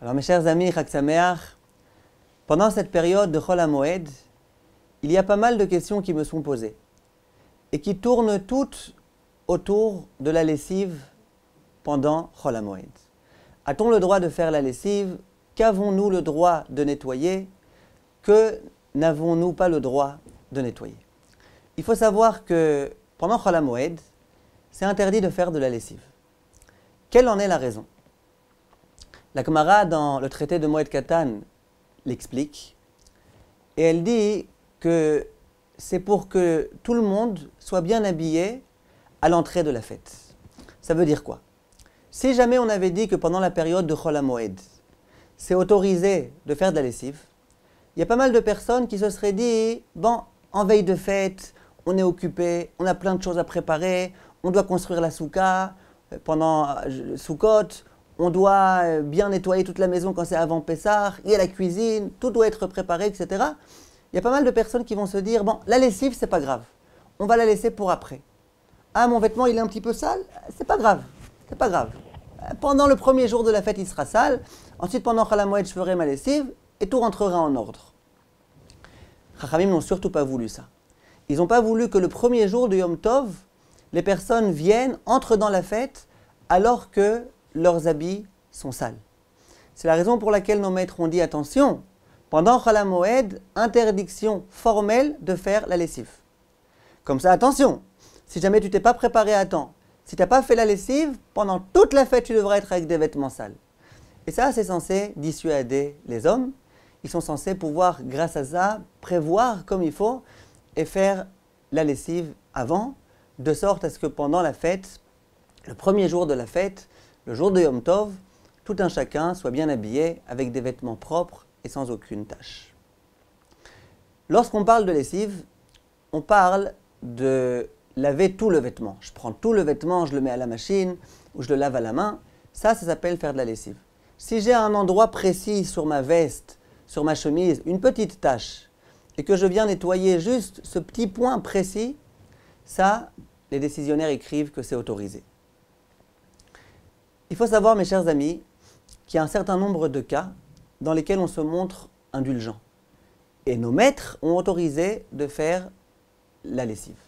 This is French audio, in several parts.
Alors mes chers amis, Chag Sameach, pendant cette période de Chol HaMoed, il y a pas mal de questions qui me sont posées et qui tournent toutes autour de la lessive pendant Chol HaMoed. A-t-on le droit de faire la lessive? Qu'avons-nous le droit de nettoyer? Que n'avons-nous pas le droit de nettoyer? Il faut savoir que pendant Chol HaMoed, c'est interdit de faire de la lessive. Quelle en est la raison? La Gemara, dans le traité de Moed Katan, l'explique, et elle dit que c'est pour que tout le monde soit bien habillé à l'entrée de la fête. Ça veut dire quoi? Si jamais on avait dit que pendant la période de Chol HaMoed, c'est autorisé de faire de la lessive, il y a pas mal de personnes qui se seraient dit, bon, en veille de fête, on est occupé, on a plein de choses à préparer, on doit construire la souka pendant Soukot, on doit bien nettoyer toute la maison quand c'est avant Pessah, il y a la cuisine, tout doit être préparé, etc. Il y a pas mal de personnes qui vont se dire, bon, la lessive, c'est pas grave, on va la laisser pour après. Ah, mon vêtement, il est un petit peu sale, c'est pas grave, c'est pas grave. Pendant le premier jour de la fête, il sera sale, ensuite pendant Chol HaMoed, je ferai ma lessive, et tout rentrera en ordre. Chachamim n'ont surtout pas voulu ça. Ils n'ont pas voulu que le premier jour de Yom Tov, les personnes viennent, entrent dans la fête, alors que leurs habits sont sales. C'est la raison pour laquelle nos maîtres ont dit, attention, pendant Chol HaMoed, interdiction formelle de faire la lessive. Comme ça, attention, si jamais tu t'es pas préparé à temps, si tu n'as pas fait la lessive, pendant toute la fête, tu devras être avec des vêtements sales. Et ça, c'est censé dissuader les hommes. Ils sont censés pouvoir, grâce à ça, prévoir comme il faut et faire la lessive avant, de sorte à ce que pendant la fête, le premier jour de la fête, le jour de Yom Tov, tout un chacun soit bien habillé avec des vêtements propres et sans aucune tache. Lorsqu'on parle de lessive, on parle de laver tout le vêtement. Je prends tout le vêtement, je le mets à la machine ou je le lave à la main. Ça s'appelle faire de la lessive. Si j'ai un endroit précis sur ma veste, sur ma chemise, une petite tache, et que je viens nettoyer juste ce petit point précis, ça, les décisionnaires écrivent que c'est autorisé. Il faut savoir, mes chers amis, qu'il y a un certain nombre de cas dans lesquels on se montre indulgent. Et nos maîtres ont autorisé de faire la lessive.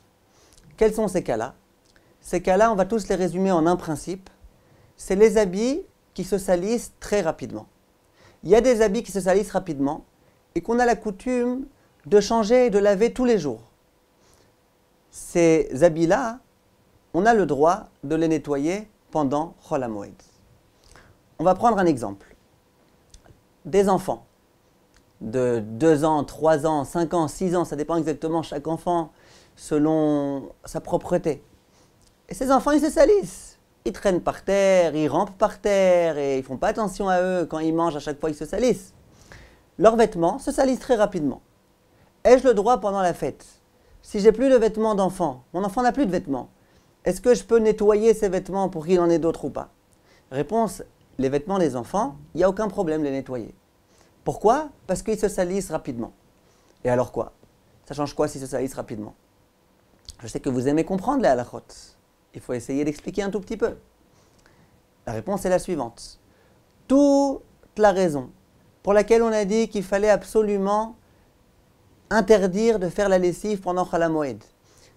Quels sont ces cas-là? Ces cas-là, on va tous les résumer en un principe. C'est les habits qui se salissent très rapidement. Il y a des habits qui se salissent rapidement et qu'on a la coutume de changer et de laver tous les jours. Ces habits-là, on a le droit de les nettoyer pendant Chol HaMoed. On va prendre un exemple. Des enfants de 2 ans, 3 ans, 5 ans, 6 ans, ça dépend exactement chaque enfant selon sa propreté. Et ces enfants, ils se salissent. Ils traînent par terre, ils rampent par terre et ils ne font pas attention à eux. Quand ils mangent, à chaque fois, ils se salissent. Leurs vêtements se salissent très rapidement. Ai-je le droit pendant la fête? Si j'ai plus de vêtements d'enfant, mon enfant n'a plus de vêtements, est-ce que je peux nettoyer ces vêtements pour qu'il en ait d'autres ou pas? Réponse, les vêtements des enfants, il n'y a aucun problème de les nettoyer. Pourquoi? Parce qu'ils se salissent rapidement. Et alors quoi? Ça change quoi s'ils se salissent rapidement? Je sais que vous aimez comprendre les halachot. Il faut essayer d'expliquer un tout petit peu. La réponse est la suivante. Toute la raison pour laquelle on a dit qu'il fallait absolument interdire de faire la lessive pendant Chol HaMoed,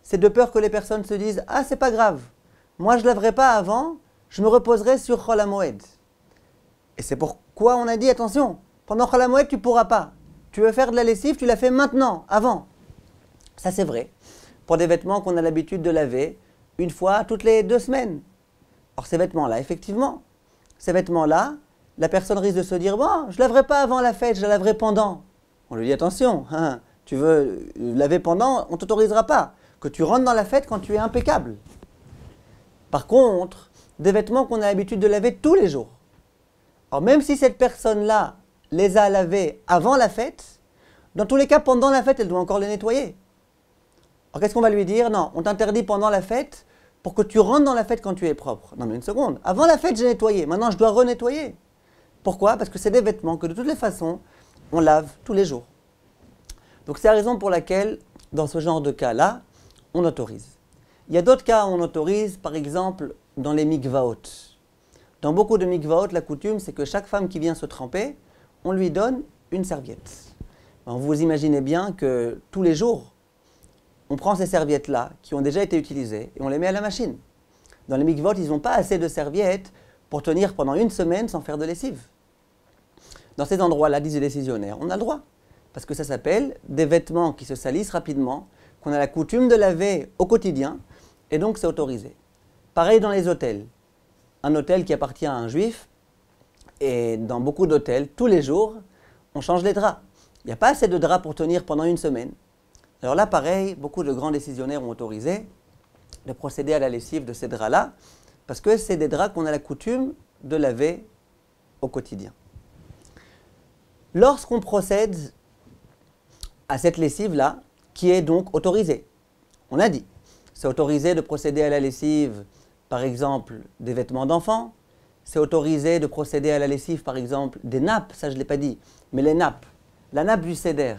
c'est de peur que les personnes se disent « Ah, c'est pas grave, moi je ne laverai pas avant, je me reposerai sur Chol HaMoed. » Et c'est pourquoi on a dit « Attention, pendant Chol HaMoed, tu ne pourras pas. Tu veux faire de la lessive, tu la fais maintenant, avant. » Ça c'est vrai, pour des vêtements qu'on a l'habitude de laver une fois toutes les 2 semaines. Or ces vêtements-là, effectivement, ces vêtements-là, la personne risque de se dire « Bon, je ne laverai pas avant la fête, je la laverai pendant. » On lui dit « Attention, hein, tu veux laver pendant, on ne t'autorisera pas. Que tu rentres dans la fête quand tu es impeccable. » Par contre, des vêtements qu'on a l'habitude de laver tous les jours. Alors même si cette personne-là les a lavés avant la fête, dans tous les cas, pendant la fête, elle doit encore les nettoyer. Alors qu'est-ce qu'on va lui dire? Non, on t'interdit pendant la fête pour que tu rentres dans la fête quand tu es propre. Non mais une seconde, avant la fête j'ai nettoyé, maintenant je dois renettoyer. Pourquoi? Parce que c'est des vêtements que de toutes les façons, on lave tous les jours. Donc c'est la raison pour laquelle, dans ce genre de cas-là, on autorise. Il y a d'autres cas où on autorise, par exemple, dans les mikvaot. Dans beaucoup de mikvaot, la coutume, c'est que chaque femme qui vient se tremper, on lui donne une serviette. Alors, vous imaginez bien que tous les jours, on prend ces serviettes-là, qui ont déjà été utilisées, et on les met à la machine. Dans les mikvaot, ils n'ont pas assez de serviettes pour tenir pendant une semaine sans faire de lessive. Dans ces endroits-là, disent les décisionnaires, on a le droit. Parce que ça s'appelle des vêtements qui se salissent rapidement, qu'on a la coutume de laver au quotidien, et donc c'est autorisé. Pareil dans les hôtels. Un hôtel qui appartient à un juif, et dans beaucoup d'hôtels, tous les jours, on change les draps. Il n'y a pas assez de draps pour tenir pendant une semaine. Alors là, pareil, beaucoup de grands décisionnaires ont autorisé de procéder à la lessive de ces draps-là, parce que c'est des draps qu'on a la coutume de laver au quotidien. Lorsqu'on procède à cette lessive-là, qui est donc autorisée, on a dit, c'est autorisé de procéder à la lessive, par exemple, des vêtements d'enfants, c'est autorisé de procéder à la lessive, par exemple, des nappes, ça je ne l'ai pas dit, mais les nappes, la nappe du seder,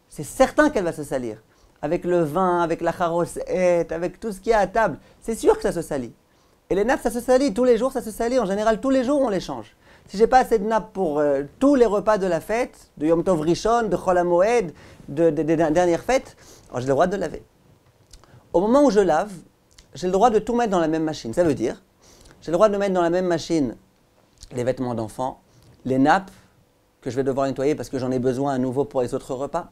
c'est certain qu'elle va se salir. Avec le vin, avec la charosette, avec tout ce qu'il y a à table, c'est sûr que ça se salit. Et les nappes, ça se salit, tous les jours ça se salit, en général tous les jours on les change. Si j'ai pas assez de nappes pour tous les repas de la fête, de Yom Tov Rishon, de Chol HaMoed, des dernières fêtes, alors j'ai le droit de laver. Au moment où je lave, j'ai le droit de tout mettre dans la même machine. Ça veut dire, j'ai le droit de mettre dans la même machine les vêtements d'enfants, les nappes que je vais devoir nettoyer parce que j'en ai besoin à nouveau pour les autres repas.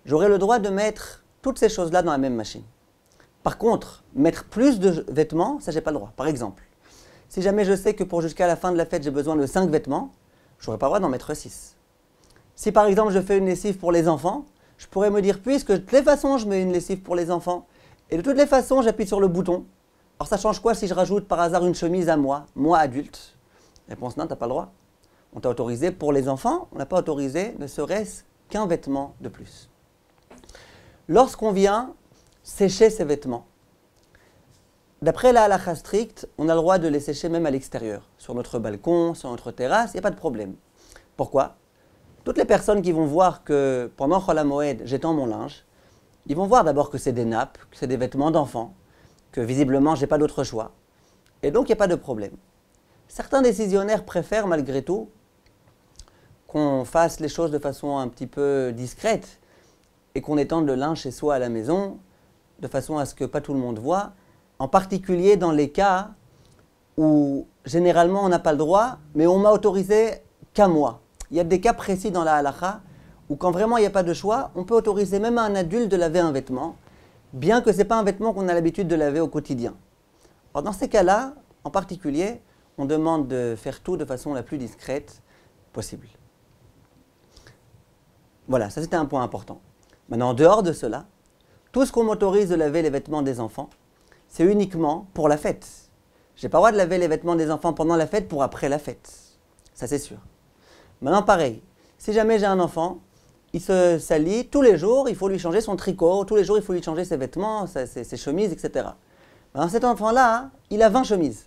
J'aurai le droit de mettre toutes ces choses-là dans la même machine. Par contre, mettre plus de vêtements, ça j'ai pas le droit. Par exemple, si jamais je sais que pour jusqu'à la fin de la fête j'ai besoin de 5 vêtements, je n'aurai pas le droit d'en mettre 6. Si par exemple je fais une lessive pour les enfants, je pourrais me dire, puisque de toutes les façons je mets une lessive pour les enfants, et de toutes les façons j'appuie sur le bouton, alors ça change quoi si je rajoute par hasard une chemise à moi adulte? Réponse non, tu n'as pas le droit. On t'a autorisé pour les enfants, on n'a pas autorisé ne serait-ce qu'un vêtement de plus. Lorsqu'on vient sécher ces vêtements, d'après la halakha stricte, on a le droit de les sécher même à l'extérieur, sur notre balcon, sur notre terrasse, il n'y a pas de problème. Pourquoi? Toutes les personnes qui vont voir que pendant Chol HaMoed, j'étends mon linge, ils vont voir d'abord que c'est des nappes, que c'est des vêtements d'enfants, que visiblement je n'ai pas d'autre choix. Et donc il n'y a pas de problème. Certains décisionnaires préfèrent malgré tout qu'on fasse les choses de façon un petit peu discrète et qu'on étende le linge chez soi à la maison, de façon à ce que pas tout le monde voit, en particulier dans les cas où généralement on n'a pas le droit, mais on m'a autorisé qu'à moi. Il y a des cas précis dans la halakha où quand vraiment il n'y a pas de choix, on peut autoriser même à un adulte de laver un vêtement, bien que ce n'est pas un vêtement qu'on a l'habitude de laver au quotidien. Alors dans ces cas-là, en particulier, on demande de faire tout de façon la plus discrète possible. Voilà, ça c'était un point important. Maintenant, en dehors de cela, tout ce qu'on m'autorise de laver les vêtements des enfants, c'est uniquement pour la fête. Je n'ai pas le droit de laver les vêtements des enfants pendant la fête pour après la fête. Ça c'est sûr. Maintenant pareil, si jamais j'ai un enfant, il se salit tous les jours, il faut lui changer son tricot, tous les jours il faut lui changer ses vêtements, ses chemises, etc. Maintenant cet enfant-là, il a 20 chemises.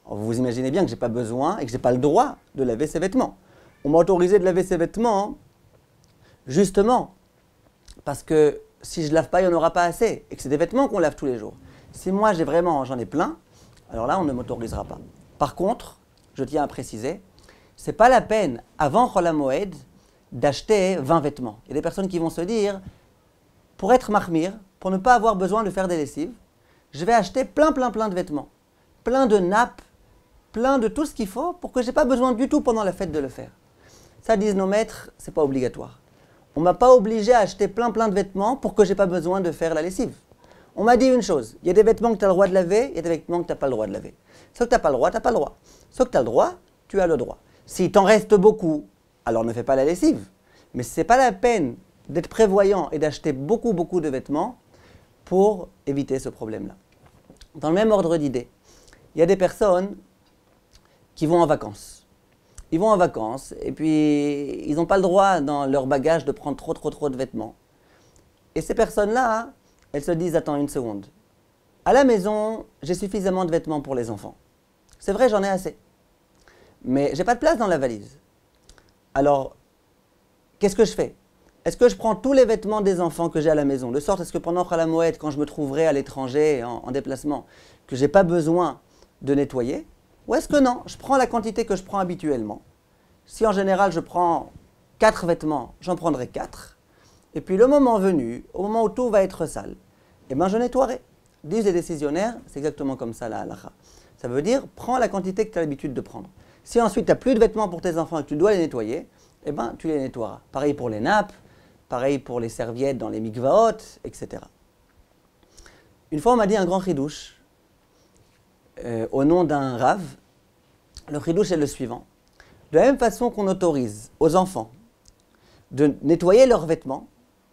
Alors, vous imaginez bien que je n'ai pas besoin et que je n'ai pas le droit de laver ses vêtements. On m'a autorisé de laver ses vêtements, justement, parce que si je ne lave pas, il n'y en aura pas assez, et que c'est des vêtements qu'on lave tous les jours. Si moi j'en ai plein, alors là on ne m'autorisera pas. Par contre, je tiens à préciser, ce n'est pas la peine, avant Chol HaMoed, d'acheter 20 vêtements. Il y a des personnes qui vont se dire, pour être mahmir, pour ne pas avoir besoin de faire des lessives, je vais acheter plein de vêtements, plein de nappes, plein de tout ce qu'il faut pour que je n'ai pas besoin du tout pendant la fête de le faire. Ça, disent nos maîtres, ce n'est pas obligatoire. On ne m'a pas obligé à acheter plein de vêtements pour que je n'ai pas besoin de faire la lessive. On m'a dit une chose, il y a des vêtements que tu as le droit de laver, il y a des vêtements que tu n'as pas le droit de laver. Ceux que tu n'as pas le droit, tu n'as pas le droit. Ceux que tu as le droit, tu as le droit. S'il t'en reste beaucoup, alors ne fais pas la lessive. Mais ce n'est pas la peine d'être prévoyant et d'acheter beaucoup de vêtements pour éviter ce problème-là. Dans le même ordre d'idée, il y a des personnes qui vont en vacances. Ils vont en vacances et puis ils n'ont pas le droit dans leur bagage de prendre trop de vêtements. Et ces personnes-là, elles se disent, attends une seconde. À la maison, j'ai suffisamment de vêtements pour les enfants. C'est vrai, j'en ai assez. Mais j'ai pas de place dans la valise. Alors, qu'est-ce que je fais? Est-ce que je prends tous les vêtements des enfants que j'ai à la maison, de sorte à ce que pendant Chol HaMoed, quand je me trouverai à l'étranger, en déplacement, que je n'ai pas besoin de nettoyer? Ou est-ce que non, je prends la quantité que je prends habituellement. Si en général je prends 4 vêtements, j'en prendrai 4. Et puis le moment venu, au moment où tout va être sale, eh bien je nettoierai. Disent les décisionnaires, c'est exactement comme ça la halakha. Ça veut dire, prends la quantité que tu as l'habitude de prendre. Si ensuite tu n'as plus de vêtements pour tes enfants et que tu dois les nettoyer, eh bien tu les nettoieras. Pareil pour les nappes, pareil pour les serviettes dans les mikvaot, etc. Une fois on m'a dit un grand chidouche, au nom d'un rave. Le chidouche est le suivant. De la même façon qu'on autorise aux enfants de nettoyer leurs vêtements,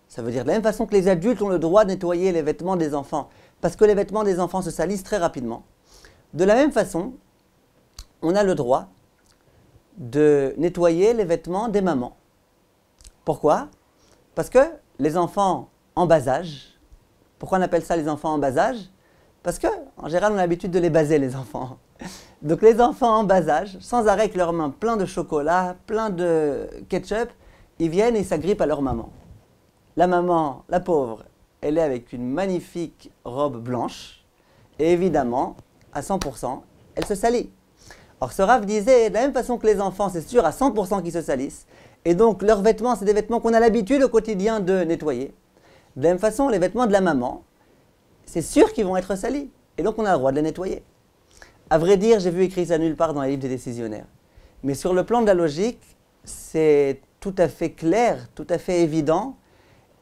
ça veut dire de la même façon que les adultes ont le droit de nettoyer les vêtements des enfants, parce que les vêtements des enfants se salissent très rapidement, de la même façon, on a le droit de nettoyer les vêtements des mamans. Pourquoi? Parce que les enfants en bas âge, pourquoi on appelle ça les enfants en bas âge? Parce qu'en général, on a l'habitude de les baser, les enfants. Donc les enfants en bas âge, sans arrêt avec leurs mains pleines de chocolat, plein de ketchup, ils viennent et s'agrippent à leur maman. La maman, la pauvre, elle est avec une magnifique robe blanche, et évidemment, à 100%, elle se salit. Or ce Rav disait, de la même façon que les enfants, c'est sûr à 100% qu'ils se salissent, et donc leurs vêtements, c'est des vêtements qu'on a l'habitude au quotidien de nettoyer. De la même façon, les vêtements de la maman, c'est sûr qu'ils vont être salis, et donc on a le droit de les nettoyer. À vrai dire, j'ai vu écrit ça nulle part dans les livres des décisionnaires. Mais sur le plan de la logique, c'est tout à fait clair, tout à fait évident,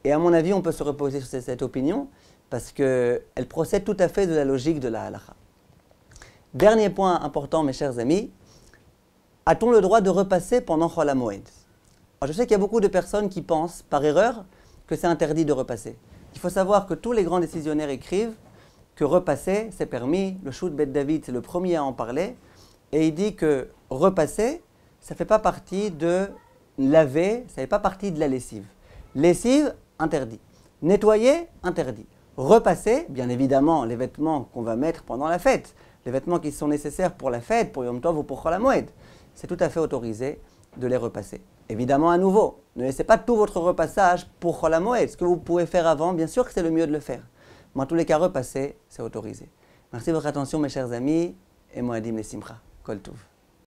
et à mon avis, on peut se reposer sur cette opinion, parce qu'elle procède tout à fait de la logique de la halakha. Dernier point important, mes chers amis, a-t-on le droit de repasser pendant Chol HaMoed? Je sais qu'il y a beaucoup de personnes qui pensent, par erreur, que c'est interdit de repasser. Il faut savoir que tous les grands décisionnaires écrivent que repasser, c'est permis. Le Shoot Bet David, c'est le premier à en parler. Et il dit que repasser, ça ne fait pas partie de laver, ça ne fait pas partie de la lessive. Lessive, interdit. Nettoyer, interdit. Repasser, bien évidemment, les vêtements qu'on va mettre pendant la fête, les vêtements qui sont nécessaires pour la fête, pour Yom Tov ou pour Chol HaMoed, c'est tout à fait autorisé de les repasser. Évidemment, à nouveau, ne laissez pas tout votre repassage pour Chol HaMoed. Ce que vous pouvez faire avant, bien sûr que c'est le mieux de le faire. Mais en tous les cas, repasser, c'est autorisé. Merci de votre attention, mes chers amis, et Moadim les Simcha. Kol Tov.